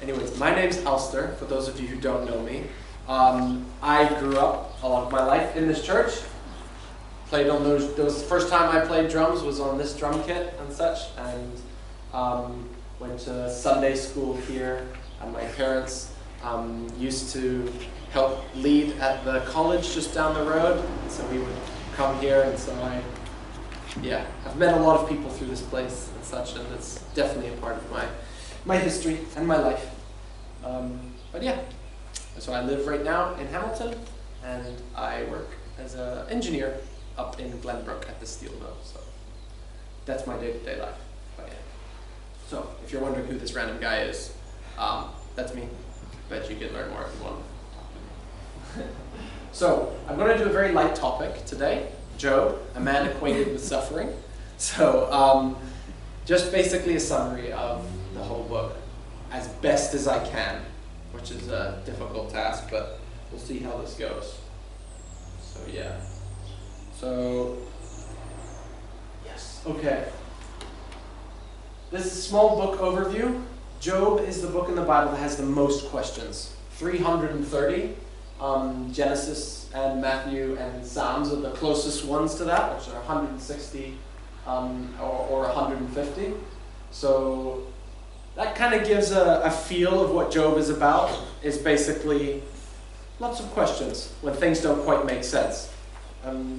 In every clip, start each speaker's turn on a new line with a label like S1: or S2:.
S1: Anyways, my name's Alasdair, for those of you who don't know me. I grew up a lot of my life in this church. Played on those first time I played drums was on this drum kit and such, and went to Sunday school here, and my parents used to help lead at the college just down the road, so we would come here, and so I've met a lot of people through this place and such, and it's definitely a part of my history and my life. So I live right now in Hamilton, and I work as an engineer up in Glenbrook at the steel mill. So that's my day-to-day life. So if you're wondering who this random guy is, that's me. Bet you can learn more if you want. So I'm going to do a very light topic today. Job, a man acquainted with suffering. So just basically a summary of the whole book as best as I can, which is a difficult task, but we'll see how this goes. Okay. This is a small book overview. Job is the book in the Bible that has the most questions. 330. Genesis and Matthew and Psalms are the closest ones to that, which are 160 or 150. So that kind of gives a feel of what Job is about. It's basically lots of questions when things don't quite make sense.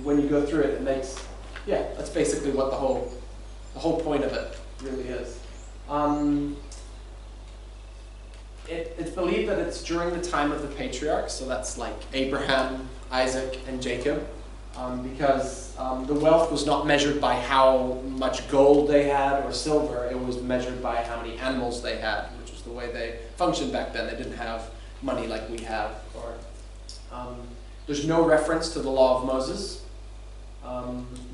S1: When you go through it, that's basically what the whole point of it really is. It's believed that it's during the time of the patriarchs, so that's like Abraham, Isaac, and Jacob, because the wealth was not measured by how much gold they had or silver. It was measured by how many animals they had, which was the way they functioned back then. They didn't have money like we have. There's no reference to the law of Moses,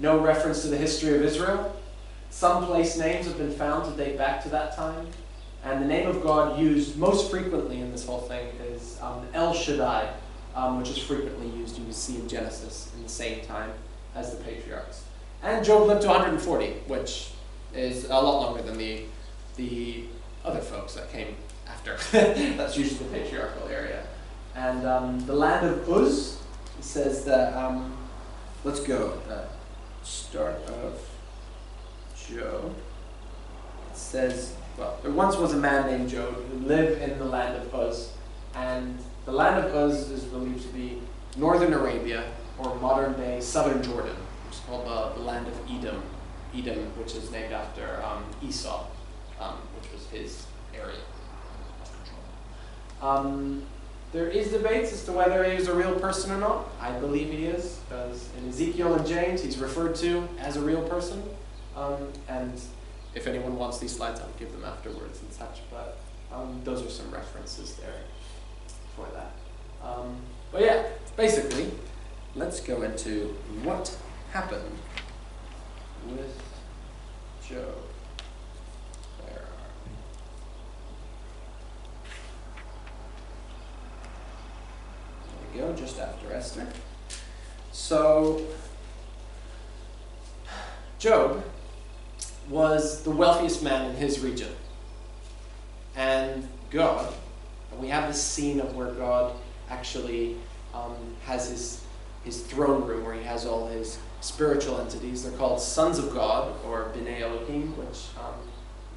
S1: no reference to the history of Israel. Some place names have been found to date back to that time. And the name of God used most frequently in this whole thing is El Shaddai, which is frequently used, you can see in Genesis, in the same time as the patriarchs. And Job lived to 140, which is a lot longer than the other folks that came after. That's usually the patriarchal area. And the land of Uz, it says that, let's go at the start of Job. It says, well, there once was a man named Job who lived in the land of Uz, and the land of Uz is believed to be northern Arabia, or modern-day southern Jordan, which is called the land of Edom. Edom, which is named after Esau, which was his area of control. There is debates as to whether he is a real person or not. I believe he is, because in Ezekiel and James, he's referred to as a real person, and if anyone wants these slides, I'll give them afterwards and such, but those are some references there for that. Basically, let's go into what happened with Job. Where are we? There we go, just after Esther. So, Job was the wealthiest man in his region. And God, we have this scene of where God actually has his throne room where he has all his spiritual entities. They're called sons of God, or B'nai Elohim, which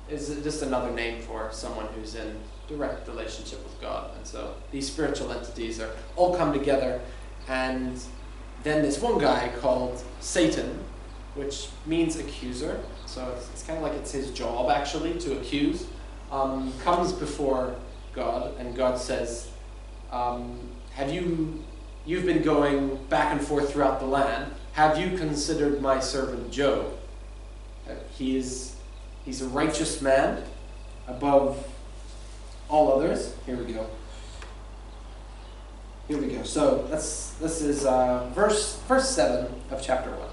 S1: is just another name for someone who's in direct relationship with God. And so these spiritual entities are all come together, and then this one guy called Satan, which means accuser. So it's kind of like it's his job, actually, to accuse, comes before God, and God says, you've been going back and forth throughout the land. Have you considered my servant Job? He's a righteous man above all others. Here we go. So this is verse 7 of chapter 1.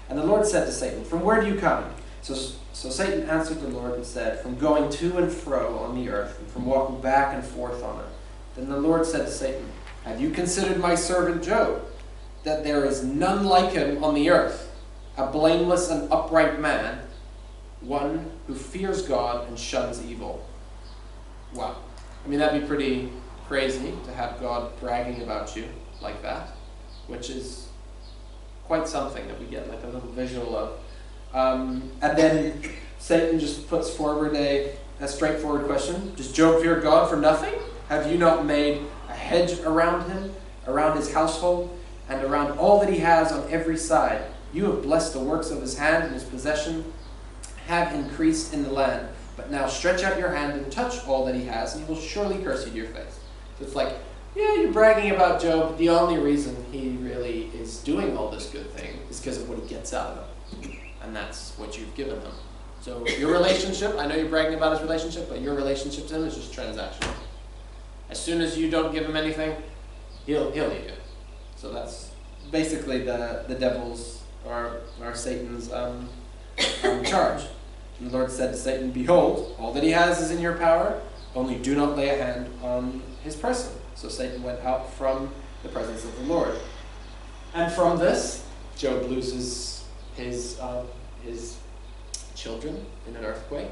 S1: And the Lord said to Satan, "From where do you come?" So Satan answered the Lord and said, "From going to and fro on the earth, and from walking back and forth on it." Then the Lord said to Satan, "Have you considered my servant Job, that there is none like him on the earth, a blameless and upright man, one who fears God and shuns evil?" Wow. I mean, that'd be pretty crazy to have God bragging about you like that, which is quite something that we get like a little visual of. And then Satan just puts forward a straightforward question. Does Job fear God for nothing? Have you not made a hedge around him, around his household, and around all that he has on every side? You have blessed the works of his hand, and his possession have increased in the land. But now stretch out your hand and touch all that he has, and he will surely curse you to your face. So it's like, yeah, you're bragging about Job, but the only reason he really is doing all this good thing is because of what he gets out of him. And that's what you've given him. So your relationship, I know you're bragging about his relationship, but your relationship to him is just transactional. As soon as you don't give him anything, he'll leave you. So that's basically the devil's or Satan's charge. And the Lord said to Satan, behold, all that he has is in your power, only do not lay a hand on his person. So Satan went out from the presence of the Lord. And from this, Job loses his children in an earthquake.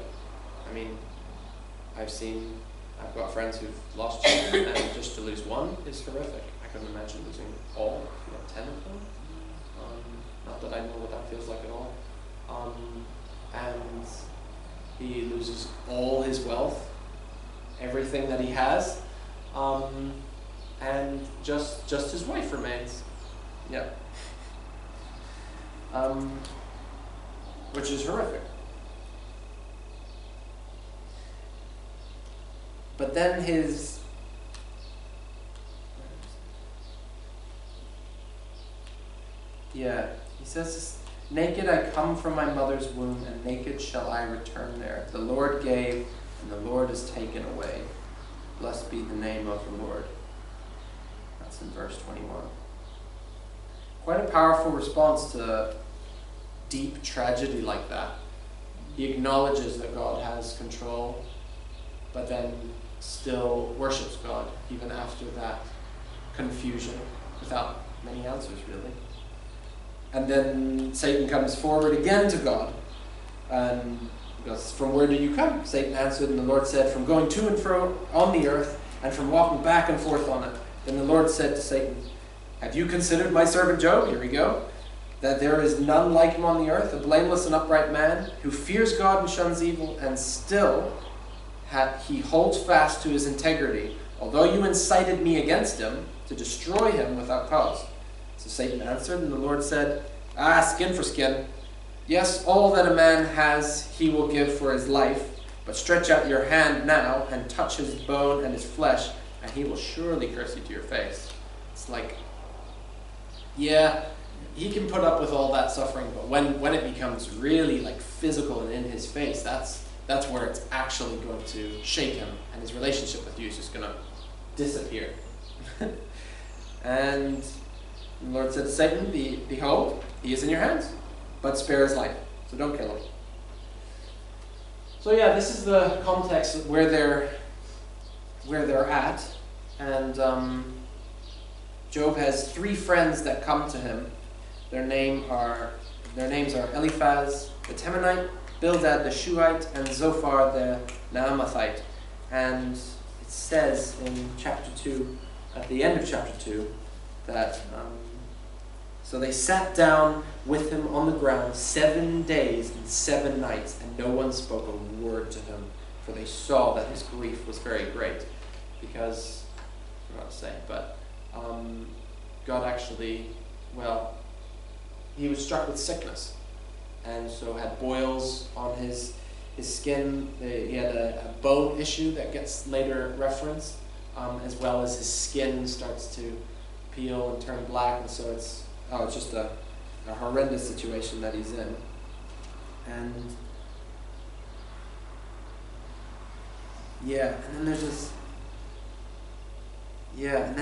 S1: I mean, I've got friends who've lost children, and just to lose one is horrific. I couldn't imagine losing all, 10 of them. Not that I know what that feels like at all. And he loses all his wealth, everything that he has, and just his wife remains. Yeah. Which is horrific. But then he says, naked I come from my mother's womb, and naked shall I return there. The Lord gave, and the Lord has taken away. Blessed be the name of the Lord. That's in verse 21. Quite a powerful response to deep tragedy like that. He acknowledges that God has control, but then still worships God even after that confusion, without many answers really. And then Satan comes forward again to God and goes, from where do you come? Satan answered, and the Lord said, from going to and fro on the earth, and from walking back and forth on it. Then the Lord said to Satan, have you considered my servant Job? Here we go. That there is none like him on the earth, a blameless and upright man, who fears God and shuns evil, and still he holds fast to his integrity, although you incited me against him to destroy him without cause. So Satan answered, and the Lord said, skin for skin. Yes, all that a man has he will give for his life, but stretch out your hand now and touch his bone and his flesh, and he will surely curse you to your face. It's like, yeah, he can put up with all that suffering, but when it becomes really like physical and in his face, that's where it's actually going to shake him, and his relationship with you is just going to disappear. And the Lord said to Satan, behold, he is in your hands, but spare his life, so don't kill him. So yeah, this is the context of where they're at, and Job has 3 friends that come to him. Their names are Eliphaz the Temanite, Bildad the Shuhite, and Zophar the Naamathite. And it says in chapter 2, at the end of chapter 2, that so they sat down with him on the ground 7 days and 7 nights, and no one spoke a word to him, for they saw that his grief was very great. Because, I don't know what to say, but God actually, he was struck with sickness, and so had boils on his skin. He had a bone issue that gets later referenced, as well as his skin starts to peel and turn black, and so it's just a horrendous situation that he's in. And and then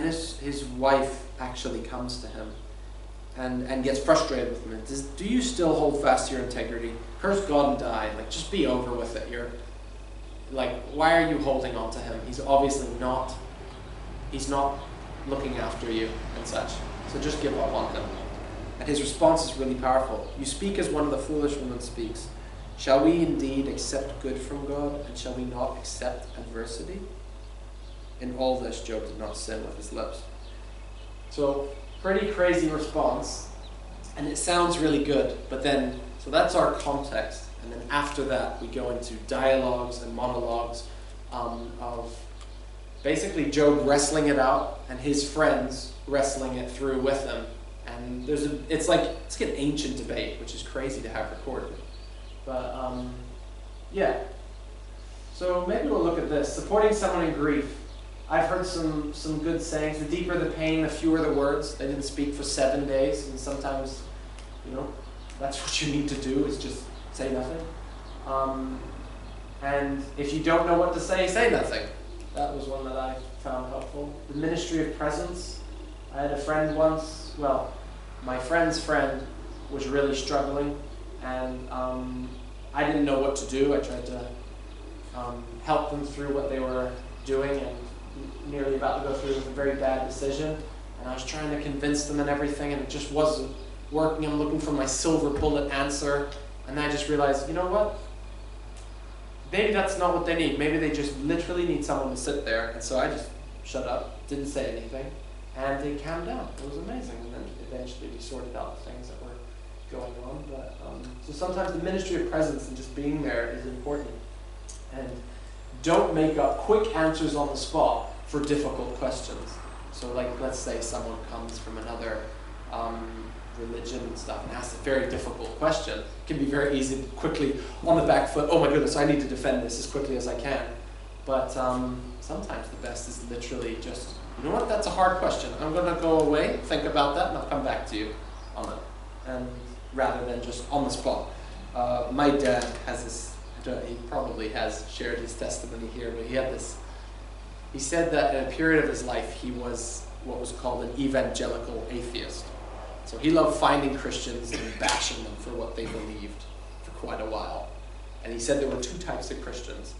S1: his wife actually comes to him and gets frustrated with him and says, do you still hold fast to your integrity? Curse God and die. Like, just be over with it. Why are you holding on to him? He's obviously not looking after you and such. So just give up on him. And his response is really powerful. You speak as one of the foolish women speaks. Shall we indeed accept good from God, and shall we not accept adversity? In all this, Job did not sin with his lips. So, pretty crazy response. And it sounds really good, but then, so that's our context. And then after that, we go into dialogues and monologues of basically Job wrestling it out and his friends wrestling it through with him. And it's like an ancient debate, which is crazy to have recorded. But yeah. So maybe we'll look at this. Supporting someone in grief. I've heard some good sayings. The deeper the pain, the fewer the words. They didn't speak for 7 days, and sometimes, that's what you need to do, is just say nothing. And if you don't know what to say nothing. That was one that I found helpful. The ministry of presence. I had a friend once, my friend's friend was really struggling, and I didn't know what to do. I tried to help them through what they were doing, and nearly about to go through a very bad decision. And I was trying to convince them and everything, and it just wasn't working. I'm looking for my silver bullet answer, and I just realized, you know what? Maybe that's not what they need. Maybe they just literally need someone to sit there. And so I just shut up, didn't say anything, and they calmed down. It was amazing. And then eventually we sorted out the things that were going on. But so sometimes the ministry of presence and just being there is important. And don't make up quick answers on the spot for difficult questions. So like, let's say someone comes from another religion and stuff and asks a very difficult question. It can be very easy to quickly, on the back foot, oh my goodness, I need to defend this as quickly as I can. But sometimes the best is literally just, you know what, that's a hard question. I'm going to go away, think about that, and I'll come back to you on it. And rather than just on the spot. My dad has this, he probably has shared his testimony here, but he said that in a period of his life, he was what was called an evangelical atheist. So he loved finding Christians and bashing them for what they believed for quite a while. And he said there were two types of Christians.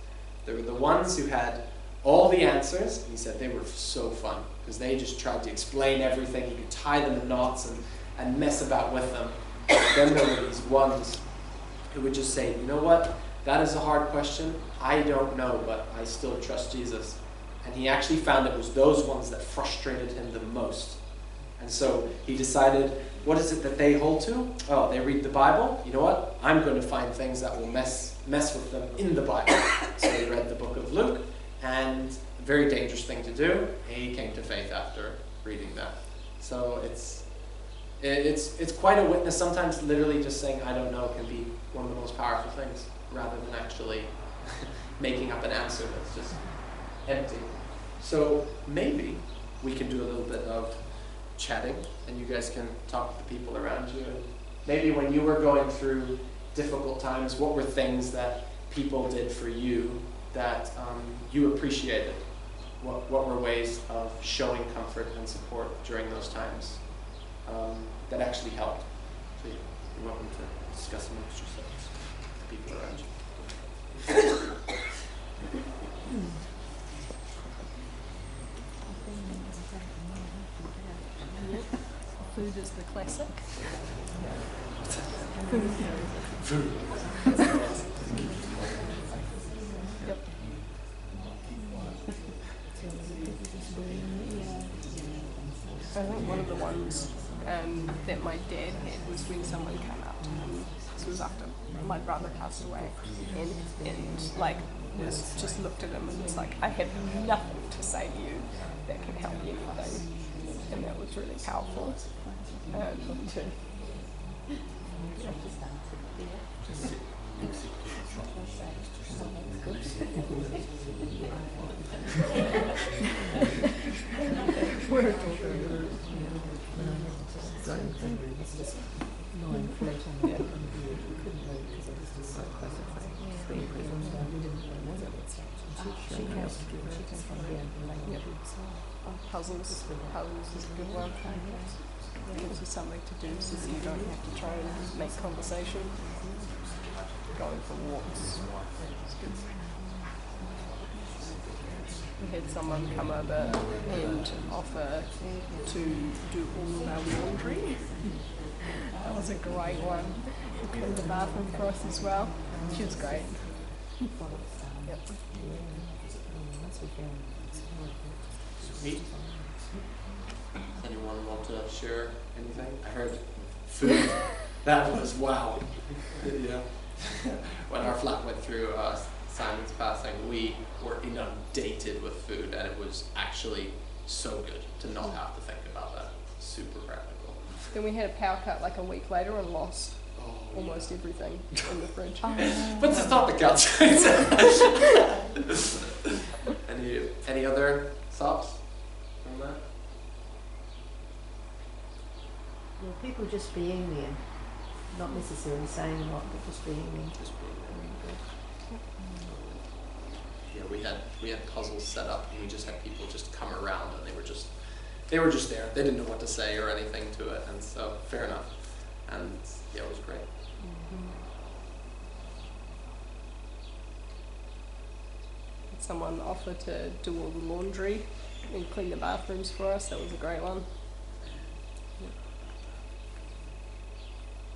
S1: There were the ones who had all the answers. And he said they were so fun because they just tried to explain everything. You could tie them in knots and mess about with them. Then there were these ones who would just say, you know what? That is a hard question. I don't know, but I still trust Jesus. And he actually found it was those ones that frustrated him the most. And so he decided, what is it that they hold to? Oh, they read the Bible. You know what? I'm going to find things that will mess with them in the Bible. So he read the book of Luke, and a very dangerous thing to do. He came to faith after reading that. So it's quite a witness. Sometimes literally just saying, I don't know, can be one of the most powerful things, rather than actually making up an answer that's just empty. So maybe we can do a little bit of chatting, and you guys can talk to the people around you. And maybe when you were going through difficult times, what were things that people did for you that you appreciated? What were ways of showing comfort and support during those times that actually helped? So you're welcome to discuss amongst yourselves, the people around you.
S2: Food is the classic.
S1: Food.
S2: Yep. I think one of the ones that my dad had was when someone came up to him. This was after my brother passed away, and like was just looked at him and was like, I have nothing to say to you that can help you anything. And that was really powerful. Puzzles is a good one. Gives you something to do so that you don't have to try and make conversation. Going for walks. It's good. We had someone come over and offer to do all of our laundry. That was a great one. Cleaned the bathroom for us as well. She was great. Yep.
S1: Sweet. Anyone want to share anything? I heard food. That was wow. Yeah. When our flat went through Simon's passing, we were inundated with food, and it was actually so good to not have to think about that. Super practical.
S2: Then we had a power cut like a week later and lost almost everything in the fridge.
S1: But it's not the couch. Any other thoughts on that?
S3: Well, people just being there, not necessarily saying a lot, but just being there.
S1: Just being there. Yeah, we had puzzles set up, and we just had people just come around, and they were just there. They didn't know what to say or anything to it, and so fair enough. And yeah, it was great.
S2: Someone offered to do all the laundry and clean the bathrooms for us. That was a great one.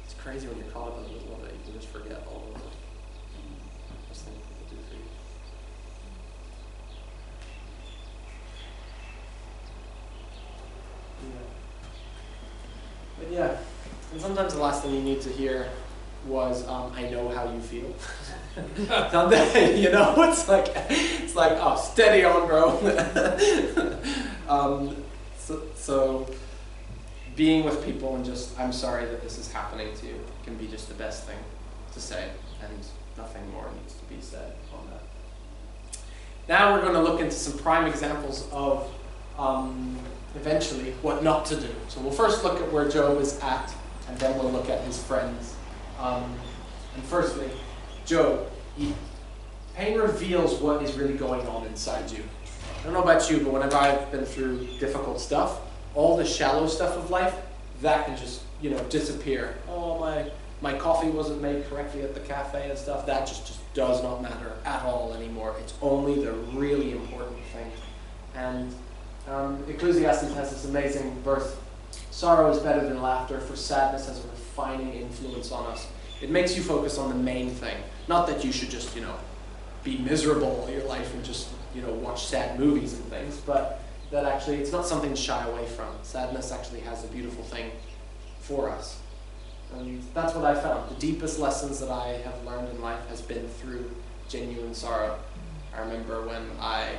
S1: It's crazy when you're caught up in the middle of it, you can just forget all of the things people do for you. Yeah. But yeah, and sometimes the last thing you need to hear was, I know how you feel. You know, it's like, oh, steady on, bro. So being with people and just, I'm sorry that this is happening to you, can be just the best thing to say, and nothing more needs to be said on that. Now we're going to look into some prime examples of eventually what not to do. So we'll first look at where Job is at, and then we'll look at his friends. And firstly, Job, pain reveals what is really going on inside you. I don't know about you, but whenever I've been through difficult stuff, all the shallow stuff of life, that can just, disappear. Oh, my coffee wasn't made correctly at the cafe and stuff. That just does not matter at all anymore. It's only the really important things. And Ecclesiastes has this amazing verse: sorrow is better than laughter, for sadness has a refining influence on us. It makes you focus on the main thing. Not that you should just, be miserable all your life and just, watch sad movies and things, but that actually it's not something to shy away from. Sadness actually has a beautiful thing for us. And that's what I found. The deepest lessons that I have learned in life has been through genuine sorrow. I remember when I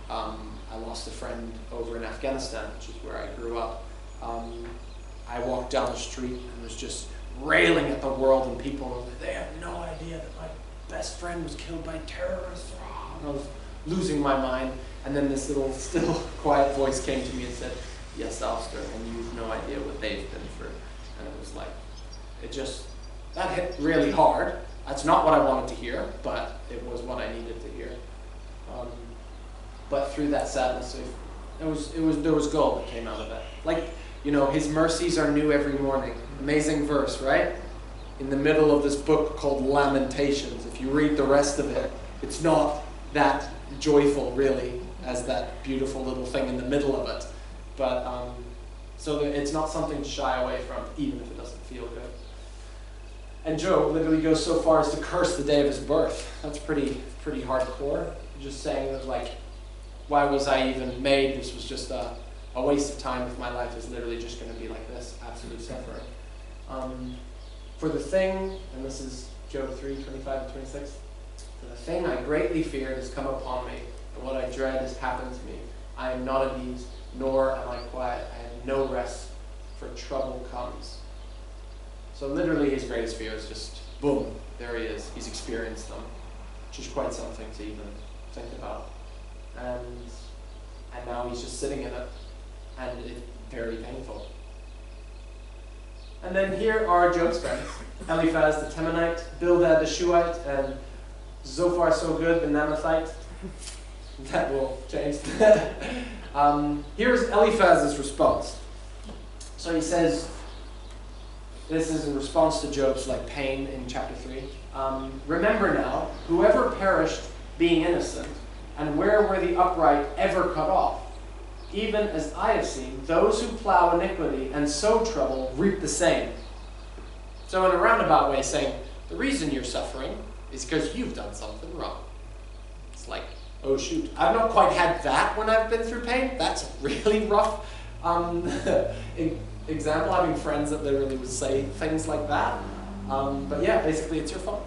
S1: lost a friend over in Afghanistan, which is where I grew up. I walked down the street and was just railing at the world and people. They have no idea that my best friend was killed by terrorists. And I was losing my mind. And then this little, still, quiet voice came to me and said, yes, Alasdair, and you've no idea what they've been through. And it was like, that hit really hard. That's not what I wanted to hear, but it was what I needed to hear. But through that sadness, there was gold that came out of it. Like, his mercies are new every morning. Amazing verse, right? In the middle of this book called Lamentations. If you read the rest of it, it's not that joyful, really, as that beautiful little thing in the middle of it. But, so that it's not something to shy away from, even if it doesn't feel good. And Job literally goes so far as to curse the day of his birth. That's pretty hardcore. Just saying that, why was I even made? This was just a waste of time if my life is literally just going to be like this, absolute suffering. For the thing, and this is Job 3:25 and 26, for the thing I greatly feared has come upon me, and what I dread has happened to me. I am not at ease, nor am I quiet. I have no rest, for trouble comes. So literally his greatest fear is just, boom, there he is. He's experienced them, which is quite something to even think about. And now he's just sitting in it, and it's very painful. And then here are Job's friends: Eliphaz the Temanite, Bildad the Shuhite, and Zophar so good the Namathite. That will change. Here's Eliphaz's response. So he says, this is in response to Job's pain in chapter 3. Remember now, whoever perished being innocent, and where were the upright ever cut off? Even as I have seen, those who plow iniquity and sow trouble reap the same. So in a roundabout way saying, the reason you're suffering is because you've done something wrong. It's like, oh shoot. I've not quite had that when I've been through pain. That's a really rough example, having friends that literally would say things like that. But yeah, basically it's your fault.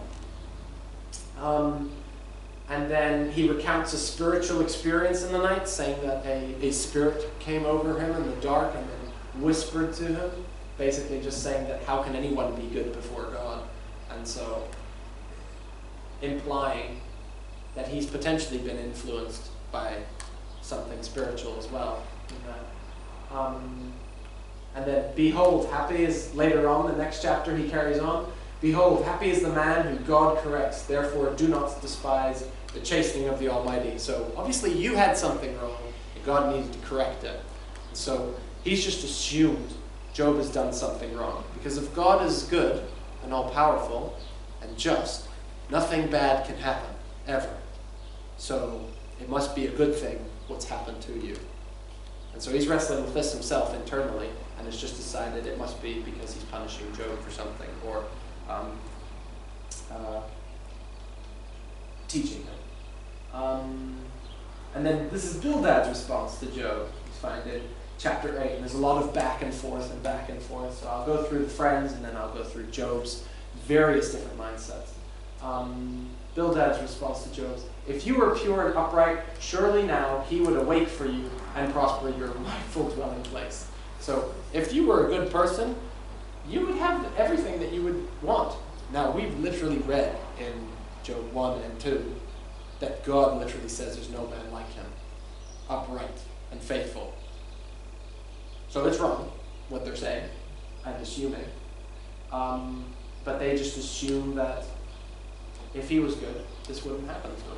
S1: And then he recounts a spiritual experience in the night, saying that a spirit came over him in the dark and then whispered to him, basically just saying that how can anyone be good before God? And so implying that he's potentially been influenced by something spiritual as well. And then, behold, happy is, later on, the next chapter he carries on, behold, happy is the man who God corrects, therefore do not despise the chastening of the Almighty. So obviously you had something wrong, and God needed to correct it. And so he's just assumed Job has done something wrong. Because if God is good and all-powerful and just, nothing bad can happen, ever. So it must be a good thing what's happened to you. And so he's wrestling with this himself internally, and has just decided it must be because he's punishing Job for something, or teaching him. And then this is Bildad's response to Job. You find in chapter 8, and there's a lot of back and forth and back and forth. So I'll go through the friends, and then I'll go through Job's various different mindsets. Bildad's response to Job's, if you were pure and upright, surely now he would awake for you and prosper your rightful dwelling place. So if you were a good person, you would have everything that you would want. Now, we've literally read in Job 1 and 2 that God literally says there's no man like him, upright and faithful. So it's wrong, what they're saying and assuming. But they just assume that if he was good, this wouldn't happen to him.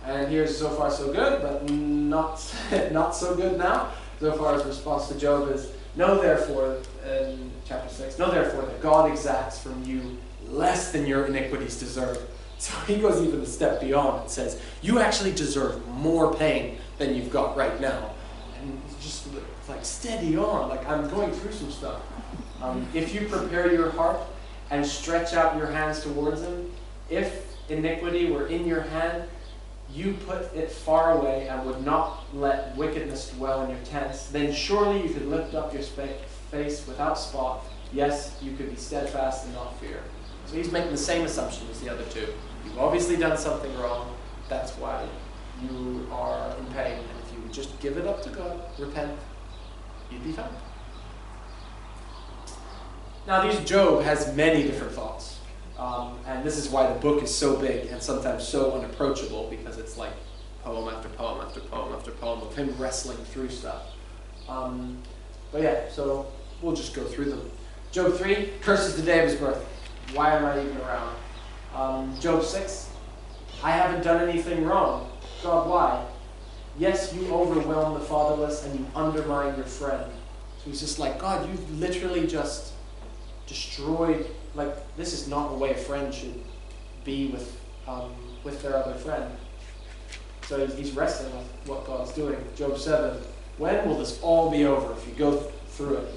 S1: And here's so far so good, but not so good now. So far as response to Job is, know therefore, in chapter 6, know therefore that God exacts from you less than your iniquities deserve. So he goes even a step beyond and says, you actually deserve more pain than you've got right now. And it's just like, steady on, like I'm going through some stuff. If you prepare your heart and stretch out your hands towards him, if iniquity were in your hand, you put it far away and would not let wickedness dwell in your tents, then surely you could lift up your face without spot. Yes, you could be steadfast and not fear. So he's making the same assumption as the other two. You've obviously done something wrong. That's why you are in pain. And if you would just give it up to God, repent, you'd be fine. Now, Job has many different thoughts. And this is why the book is so big and sometimes so unapproachable, because it's like poem after poem after poem after poem of him wrestling through stuff. But yeah, so we'll just go through them. Job 3, curses the day of his birth. Why am I even around? Job 6, I haven't done anything wrong. God, why? Yes, you overwhelm the fatherless and you undermine your friend. So he's just like, God, you've literally just destroyed. Like, this is not the way a friend should be with their other friend. So he's wrestling with what God's doing. Job 7, when will this all be over? If you go through it,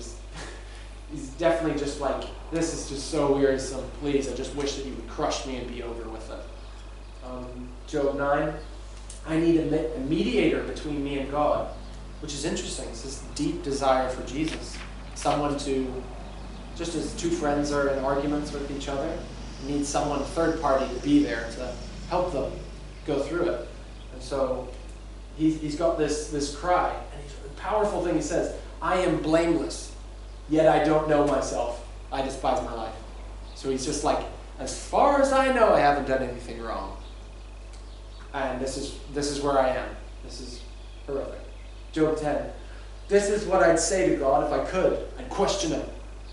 S1: he's definitely just like, this is just so wearisome. Please, I just wish that you would crush me and be over with it. Job 9, I need a mediator between me and God, which is interesting. It's this deep desire for Jesus. Someone to, just as two friends are in arguments with each other, need someone, a third party, to be there to help them go through it. And so he's got this cry, and the powerful thing he says, I am blameless, yet I don't know myself. I despise my life. So he's just like, as far as I know, I haven't done anything wrong. And this is where I am. This is horrific. Job 10, this is what I'd say to God if I could. I'd question him.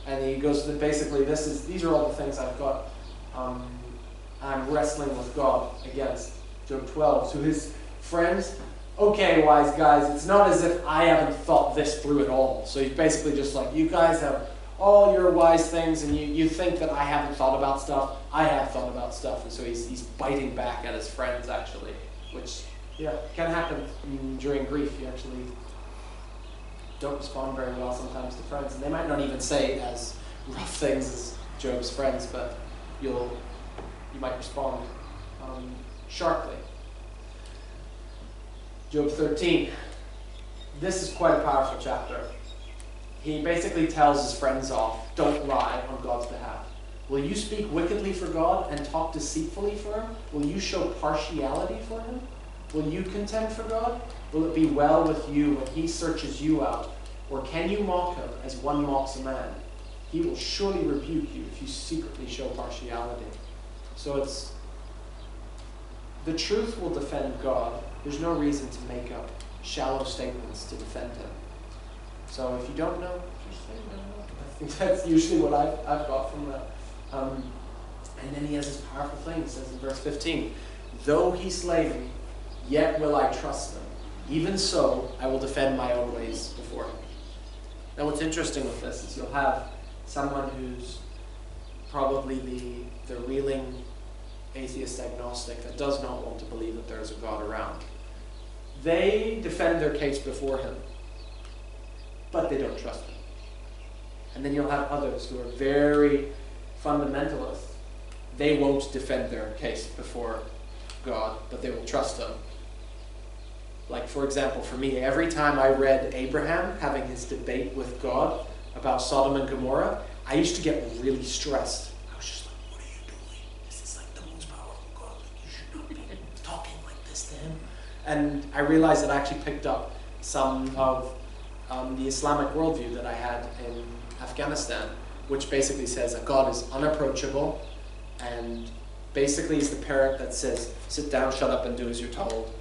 S1: And he goes to basically, these are all the things I've got. I'm wrestling with God against. Job 12, to his friends, okay, wise guys, it's not as if I haven't thought this through at all. So he's basically just like, you guys have all your wise things, and you think that I haven't thought about stuff. I have thought about stuff. And so he's biting back at his friends, actually, which, yeah, can happen during grief. You actually don't respond very well sometimes to friends, and they might not even say as rough things as Job's friends, but you might respond. sharply. Job 13. This is quite a powerful chapter. He basically tells his friends off, don't lie on God's behalf. Will you speak wickedly for God and talk deceitfully for him? Will you show partiality for him? Will you contend for God? Will it be well with you when he searches you out? Or can you mock him as one mocks a man? He will surely rebuke you if you secretly show partiality. So it's, the truth will defend God. There's no reason to make up shallow statements to defend him. So if you don't know, just say no. I think that's usually what I've got from that. And then he has this powerful thing. He says in verse 15, though he slay me, yet will I trust him. Even so, I will defend my own ways before him. Now what's interesting with this is you'll have someone who's probably the reeling atheist agnostic that does not want to believe that there is a God around. They defend their case before him, but they don't trust him. And then you'll have others who are very fundamentalist. They won't defend their case before God, but they will trust him. Like, for example, for me, every time I read Abraham having his debate with God about Sodom and Gomorrah, I used to get really stressed. I was just like, what are you doing? This is like the most powerful God. Like, you should not be talking like this to him. And I realized that I actually picked up some of the Islamic worldview that I had in Afghanistan, which basically says that God is unapproachable and basically is the parent that says, sit down, shut up, and do as you're told.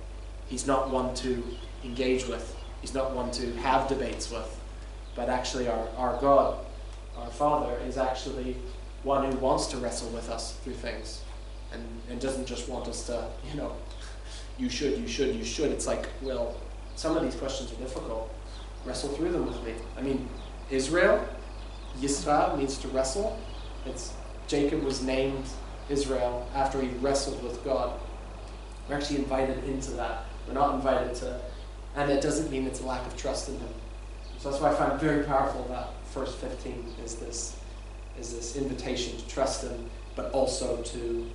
S1: He's not one to engage with. He's not one to have debates with. But actually our God, our Father, is actually one who wants to wrestle with us through things and doesn't just want us to, you should. It's like, well, some of these questions are difficult. Wrestle through them with me. I mean, Israel, Yisra means to wrestle. Jacob was named Israel after he wrestled with God. We're actually invited into that. We're not invited to, and it doesn't mean it's a lack of trust in him. So that's why I find very powerful that verse 15 is this invitation to trust him, but also to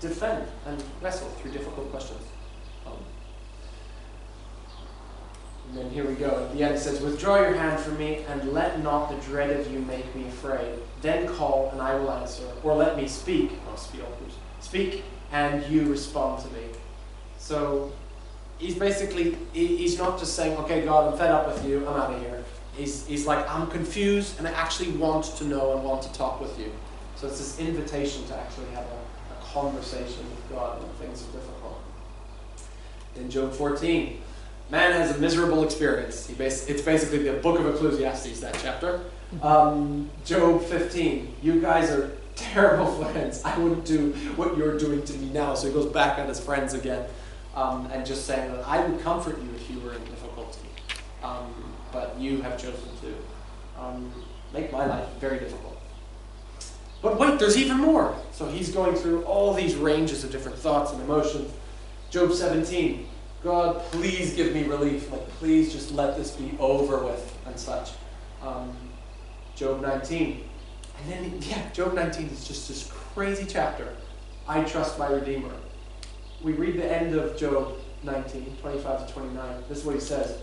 S1: defend and wrestle through difficult questions. And then here we go. At the end it says, withdraw your hand from me, and let not the dread of you make me afraid. Then call, and I will answer. Or let me speak. Speak, and you respond to me. So he's not just saying, okay, God, I'm fed up with you, I'm out of here. He's like, I'm confused, and I actually want to know and want to talk with you. So it's this invitation to actually have a conversation with God when things are difficult. In Job 14, man has a miserable experience. It's basically the book of Ecclesiastes, that chapter. Job 15, you guys are terrible friends. I wouldn't do what you're doing to me now. So he goes back on his friends again and just saying that I would comfort you if you were in difficulty. But you have chosen to make my life very difficult. But wait, there's even more. So he's going through all these ranges of different thoughts and emotions. Job 17, God, please give me relief. Like, please just let this be over with and such. Job 19. And then, Job 19 is just this crazy chapter. I trust my Redeemer. We read the end of Job 19, 25 to 29. This is what he says.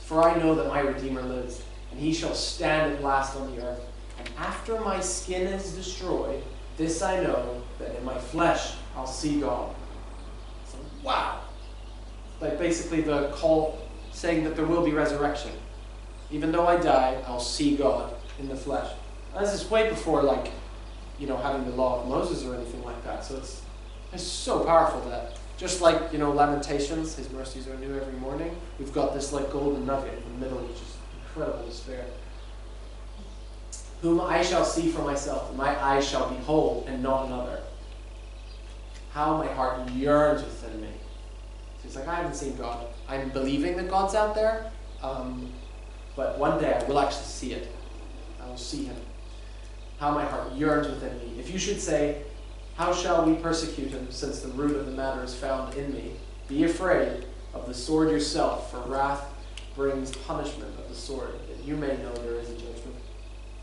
S1: For I know that my Redeemer lives, and he shall stand at last on the earth. And after my skin is destroyed, this I know, that in my flesh I'll see God. So, wow. Like basically the call saying that there will be resurrection. Even though I die, I'll see God in the flesh. And this is way before having the law of Moses or anything like that. So it's so powerful that just like, Lamentations, his mercies are new every morning, we've got this like golden nugget in the middle, which is incredible to spare. Whom I shall see for myself, and my eyes shall behold, and not another. How my heart yearns within me. So he's like, I haven't seen God. I'm believing that God's out there, but one day I will actually see it. I will see him. How my heart yearns within me. If you should say, how shall we persecute him, since the root of the matter is found in me? Be afraid of the sword yourself, for wrath brings punishment of the sword, that you may know there is a judgment.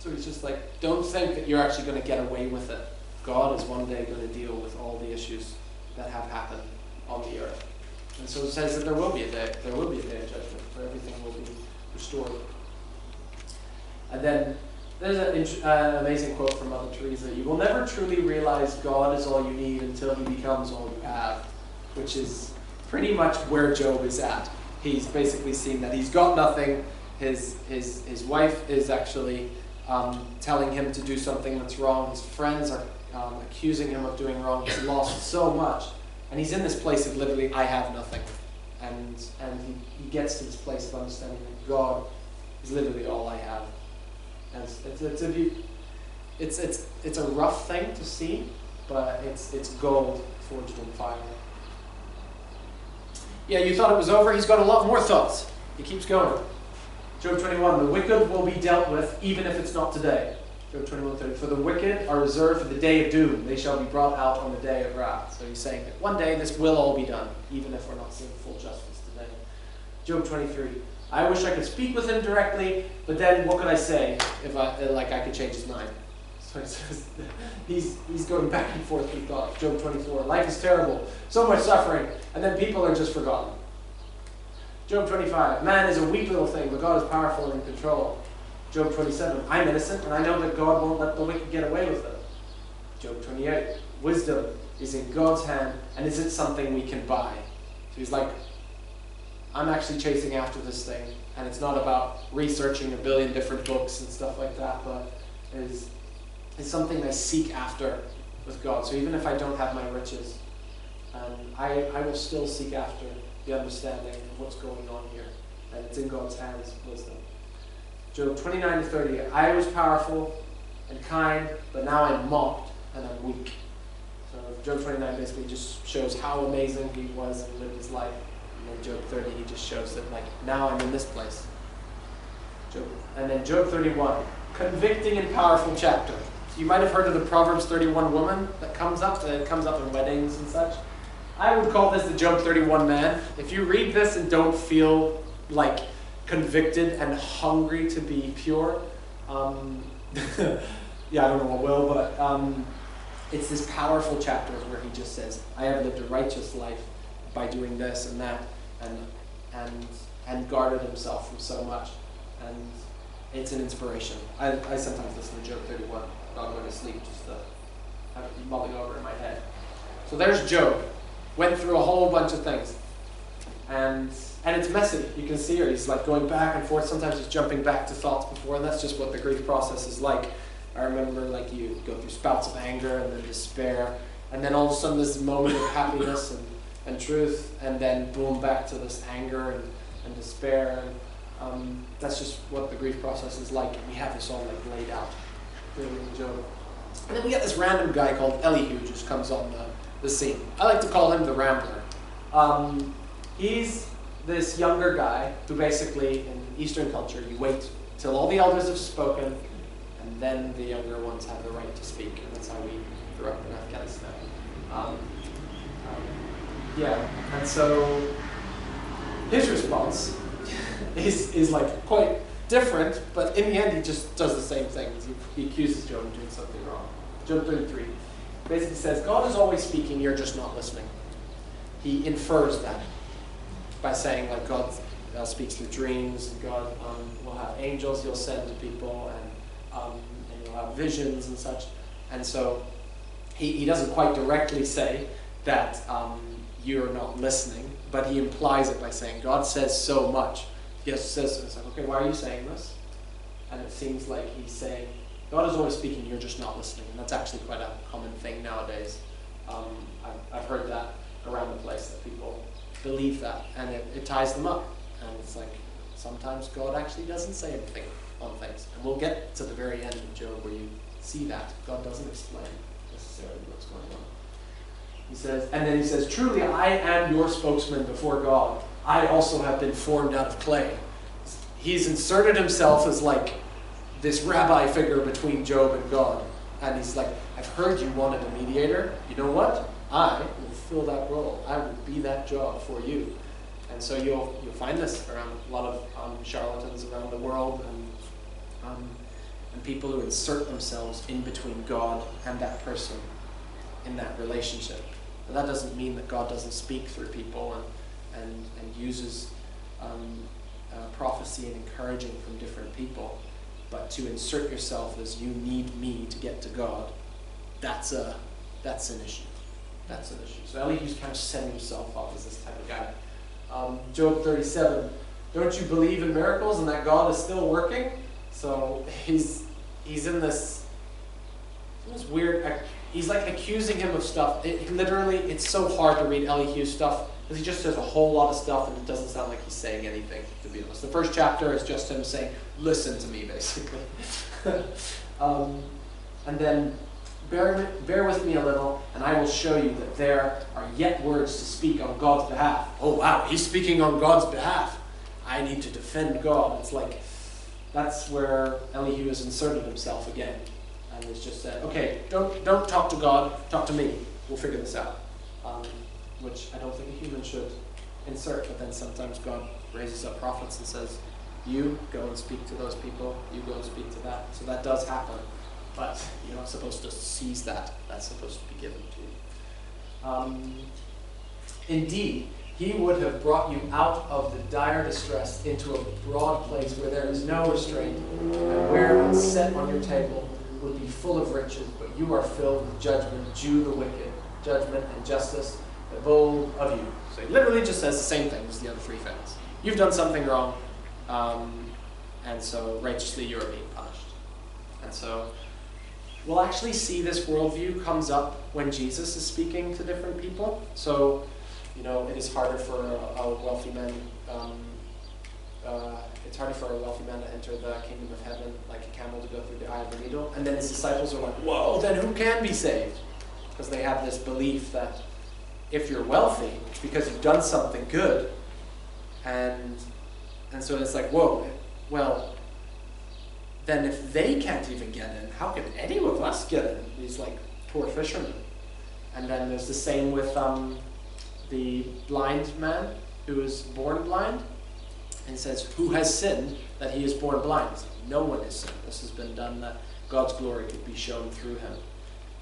S1: So he's just like, don't think that you're actually going to get away with it. God is one day going to deal with all the issues that have happened on the earth. And so it says that there will be a day of judgment where everything will be restored. And then there's an amazing quote from Mother Teresa: "You will never truly realize God is all you need until he becomes all you have," which is pretty much where Job is at. He's basically seen that he's got nothing. His wife is actually telling him to do something that's wrong. His friends are accusing him of doing wrong. He's lost so much. And he's in this place of literally, I have nothing. And he gets to this place of understanding that God is literally all I have. And it's a rough thing to see, but it's gold forged in fire. Yeah, you thought it was over? He's got a lot more thoughts. He keeps going. Job 21, the wicked will be dealt with even if it's not today. Job 21:30, for the wicked are reserved for the day of doom. They shall be brought out on the day of wrath. So he's saying that one day this will all be done, even if we're not seeing full justice today. Job 23, I wish I could speak with him directly, but then what could I say if I could change his mind? So he says, he's going back and forth with thoughts. Job 24, life is terrible, so much suffering, and then people are just forgotten. Job 25, man is a weak little thing, but God is powerful and in control. Job 27, I'm innocent, and I know that God won't let the wicked get away with it. Job 28, wisdom is in God's hand, and is it something we can buy? So he's like, I'm actually chasing after this thing, and it's not about researching a billion different books and stuff like that, but it's something I seek after with God. So even if I don't have my riches, I will still seek after the understanding of what's going on here. And it's in God's hands, wisdom. Job 29-30, I was powerful and kind, but now I'm mocked and I'm weak. So Job 29 basically just shows how amazing he was and lived his life. And then Job 30, he just shows that, like, now I'm in this place. And then Job 31, convicting and powerful chapter. So you might have heard of the Proverbs 31 woman that comes up in weddings and such. I would call this the Job 31 man. If you read this and don't feel like convicted and hungry to be pure, yeah, I don't know what will, but it's this powerful chapter where he just says, I have lived a righteous life by doing this and that, and guarded himself from so much. And it's an inspiration. I sometimes listen to Job 31 while going to sleep, just to have it mulling over in my head. So there's Job. Went through a whole bunch of things. And it's messy. You can see her. He's like going back and forth. Sometimes he's jumping back to thoughts before, and that's just what the grief process is like. I remember, like, you go through spouts of anger and then despair, and then all of a sudden this moment of happiness and truth, and then boom, back to this anger and despair. And that's just what the grief process is like. And we have this all like laid out really in Job. And then we got this random guy called Elihu who just comes on the scene. I like to call him the Rambler. He's this younger guy who basically, in Eastern culture, you wait till all the elders have spoken, and then the younger ones have the right to speak. And that's how we grew up in Afghanistan. Yeah, and so his response is like quite different, but in the end he just does the same thing. He accuses Job of doing something wrong. Job 33 basically says, God is always speaking, you're just not listening. He infers that by saying, like, God speaks through dreams, and God will have angels he'll send to people, and he'll have visions and such. And so he doesn't quite directly say that you're not listening, but he implies it by saying, God says so much. He just says, it's like, okay, why are you saying this? And it seems like he's saying, God is always speaking, you're just not listening. And that's actually quite a common thing nowadays. I've heard that around the place, that people believe that, and it ties them up. And it's like, sometimes God actually doesn't say anything on things. And we'll get to the very end of Job where you see that. God doesn't explain necessarily what's going on. He says, and then he says, truly I am your spokesman before God. I also have been formed out of clay. He's inserted himself as like this rabbi figure between Job and God. And he's like, I've heard you wanted a mediator. You know what? I will fill that role. I will be that job for you. And so you'll find this around a lot of charlatans around the world, and people who insert themselves in between God and that person in that relationship. But that doesn't mean that God doesn't speak through people and uses prophecy and encouraging from different people. But to insert yourself as you need me to get to God, that's an issue. That's an issue. So Elihu's kind of setting himself up as this type of guy. Job 37, don't you believe in miracles and that God is still working? So he's in this weird, he's like accusing him of stuff. It's so hard to read Elihu's stuff because he just says a whole lot of stuff and it doesn't sound like he's saying anything, to be honest. The first chapter is just him saying, listen to me, basically. And then, bear with me a little, and I will show you that there are yet words to speak on God's behalf. Oh wow, he's speaking on God's behalf. I need to defend God. It's like, that's where Elihu has inserted himself again. And it's just said, okay, don't talk to God, talk to me. We'll figure this out. Which I don't think a human should insert, but then sometimes God raises up prophets and says, you go and speak to those people, you go and speak to that. So that does happen. But you're not supposed to seize that. That's supposed to be given to you. Indeed, he would have brought you out of the dire distress into a broad place where there is no restraint, and where what's set on your table would be full of riches, but you are filled with judgment, Jew the wicked, judgment and justice, the bold of you. So he literally just says the same thing as the other three things. You've done something wrong, and so righteously you are being punished. And so we'll actually see this worldview comes up when Jesus is speaking to different people. So, it is harder for a wealthy man. It's harder for a wealthy man to enter the kingdom of heaven, like a camel to go through the eye of a needle. And then his disciples are like, "Whoa! Then who can be saved?" Because they have this belief that if you're wealthy, it's because you've done something good, and so it's like, whoa, well, then if they can't even get in, how can any of us get in? These like poor fishermen. And then there's the same with the blind man who was born blind, and says, who has sinned that he is born blind? It's like, no one has sinned. This has been done that God's glory could be shown through him.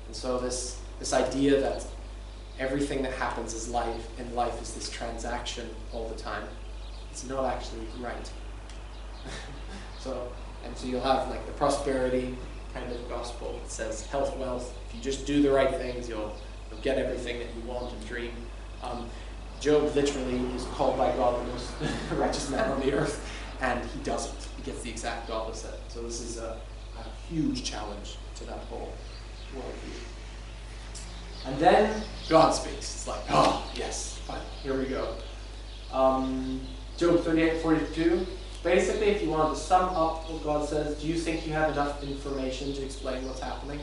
S1: And so this idea that everything that happens in life is this transaction all the time, it's not actually right. So you'll have like the prosperity kind of gospel that says health, wealth. If you just do the right things, you'll get everything that you want and dream. Job literally is called by God the most righteous man on the earth, and he doesn't. He gets the exact opposite. So this is a huge challenge to that whole worldview. And then God speaks. It's like, oh, yes, fine, here we go. Job 38:42. Basically, if you wanted to sum up what God says, do you think you have enough information to explain what's happening?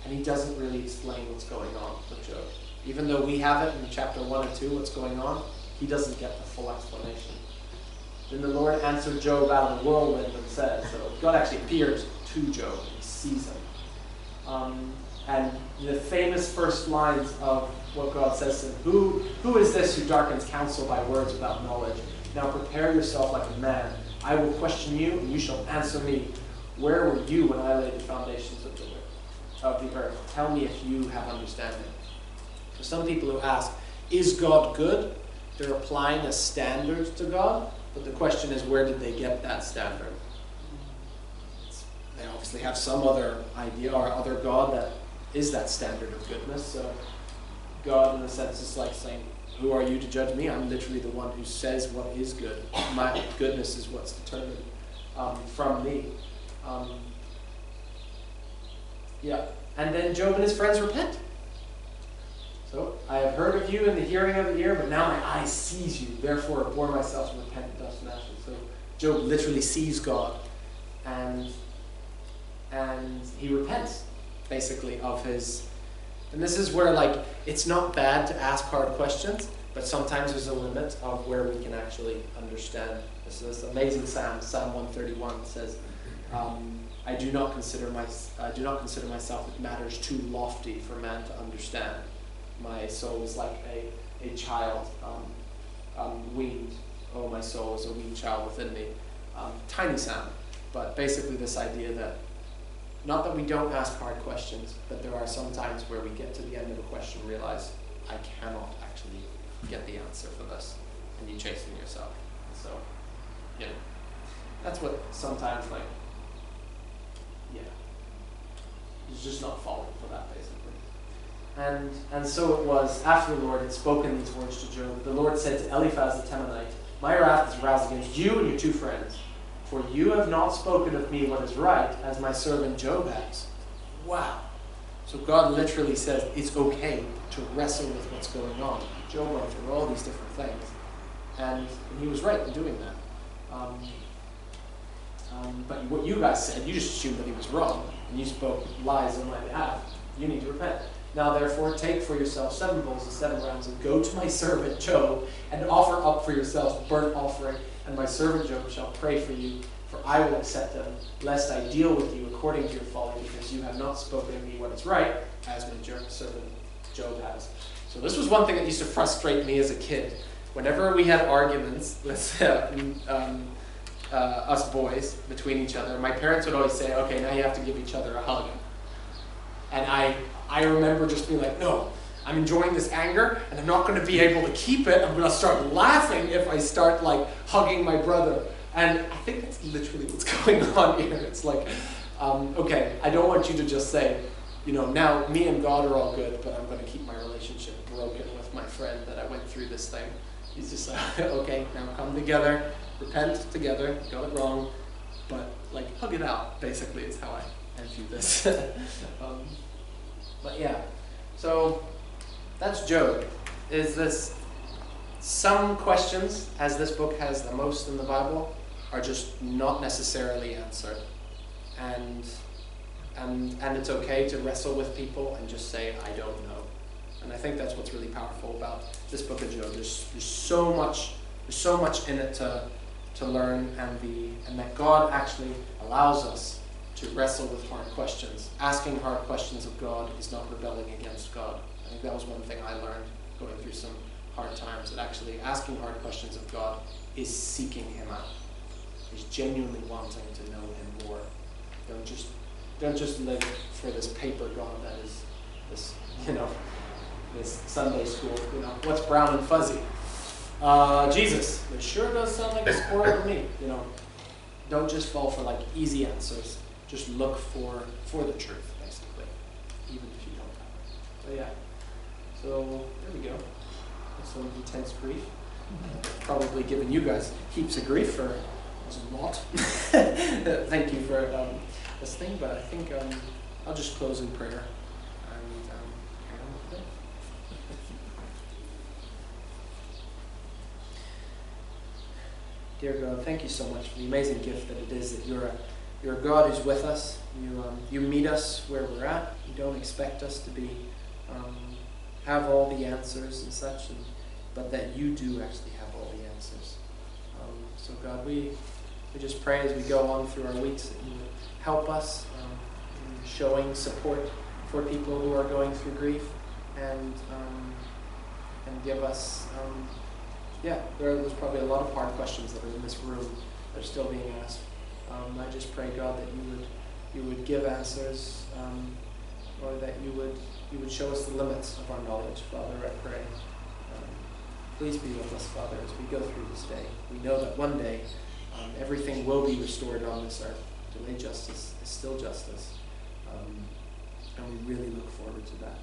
S1: And he doesn't really explain what's going on with Job. Even though we have it in chapter 1 and 2, what's going on, he doesn't get the full explanation. Then the Lord answered Job out of the whirlwind and said, so God actually appears to Job, and he sees him. And the famous first lines of what God says to him, who is this who darkens counsel by words without knowledge? Now prepare yourself like a man. I will question you, and you shall answer me. Where were you when I laid the foundations of the earth? Tell me if you have understanding. For some people who ask, is God good? They're applying a standard to God, but the question is, where did they get that standard? They obviously have some other idea or other God that is that standard of goodness. So God, in a sense, is like saying, who are you to judge me? I'm literally the one who says what is good. My goodness is what's determined from me. And then Job and his friends repent. So, I have heard of you in the hearing of the ear, but now my eye sees you. Therefore, I bore myself to repent in dust and ashes. So, Job literally sees God, and he repents, basically, of his. And this is where, like, it's not bad to ask hard questions, but sometimes there's a limit of where we can actually understand. This amazing Psalm 131 says, I do not consider myself with matters too lofty for man to understand. My soul is like a child weaned. Oh, my soul is a weaned child within me. Tiny sound, but basically this idea that not that we don't ask hard questions, but there are some times where we get to the end of a question and realize, I cannot actually get the answer for this, and you chasing yourself. So, you know, that's what sometimes, like, yeah, he's just not falling for that, basically. And so it was, after the Lord had spoken these words to Job, the Lord said to Eliphaz the Temanite, my wrath is roused against you and your 2 friends, for you have not spoken of me what is right, as my servant Job has. Wow. So God literally says it's okay to wrestle with what's going on. Job went through all these different things, and he was right in doing that. But what you guys said, you just assumed that he was wrong, and you spoke lies on my behalf. You need to repent. Now therefore take for yourself 7 bulls and 7 rams, and go to my servant Job, and offer up for yourselves burnt offering, and my servant Job shall pray for you, for I will accept them, lest I deal with you according to your folly, because you have not spoken to me what is right, as my servant Job has. So this was one thing that used to frustrate me as a kid. Whenever we had arguments with us boys between each other, my parents would always say, okay, now you have to give each other a hug. And I remember just being like, no, I'm enjoying this anger, and I'm not going to be able to keep it. I'm going to start laughing if I start, like, hugging my brother. And I think that's literally what's going on here. It's like, okay, I don't want you to just say, you know, now me and God are all good, but I'm going to keep my relationship broken with my friend that I went through this thing. He's just like, okay, now come together, repent together, got it wrong, but, like, hug it out, basically, is how I view this. But yeah, so that's Job. Is this, some questions, as this book has the most in the Bible, are just not necessarily answered. And it's okay to wrestle with people and just say, I don't know. And I think that's what's really powerful about this book of Job. There's so much in it to learn, and that God actually allows us to wrestle with hard questions. Asking hard questions of God is not rebelling against God. I think that was one thing I learned going through some hard times, that actually asking hard questions of God is seeking him out. Is genuinely wanting to know him more. Don't just live for this paper God that is this, you know, this Sunday school, you know, what's brown and fuzzy? Jesus. It sure does sound like a squirrel to me, you know. Don't just fall for, like, easy answers. Just look for the truth, basically, even if you don't have it. So yeah, so there we go. Some intense grief. Probably given you guys heaps of grief for a lot. Thank you for listening, but I think I'll just close in prayer and carry on with it. Dear God, thank you so much for the amazing gift that it is that you're a God who's with us. You meet us where we're at. You don't expect us to be have all the answers and such, but that you do actually have all the answers. So God, we just pray as we go on through our weeks that you would help us in showing support for people who are going through grief, and give us there's probably a lot of hard questions that are in this room that are still being asked. I just pray, God, that you would give answers, or that you would show us the limits of our knowledge, Father. I pray. Please be with us, Father, as we go through this day. We know that one day everything will be restored on this earth. Delayed justice is still justice, and we really look forward to that.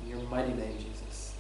S1: In your mighty name, Jesus.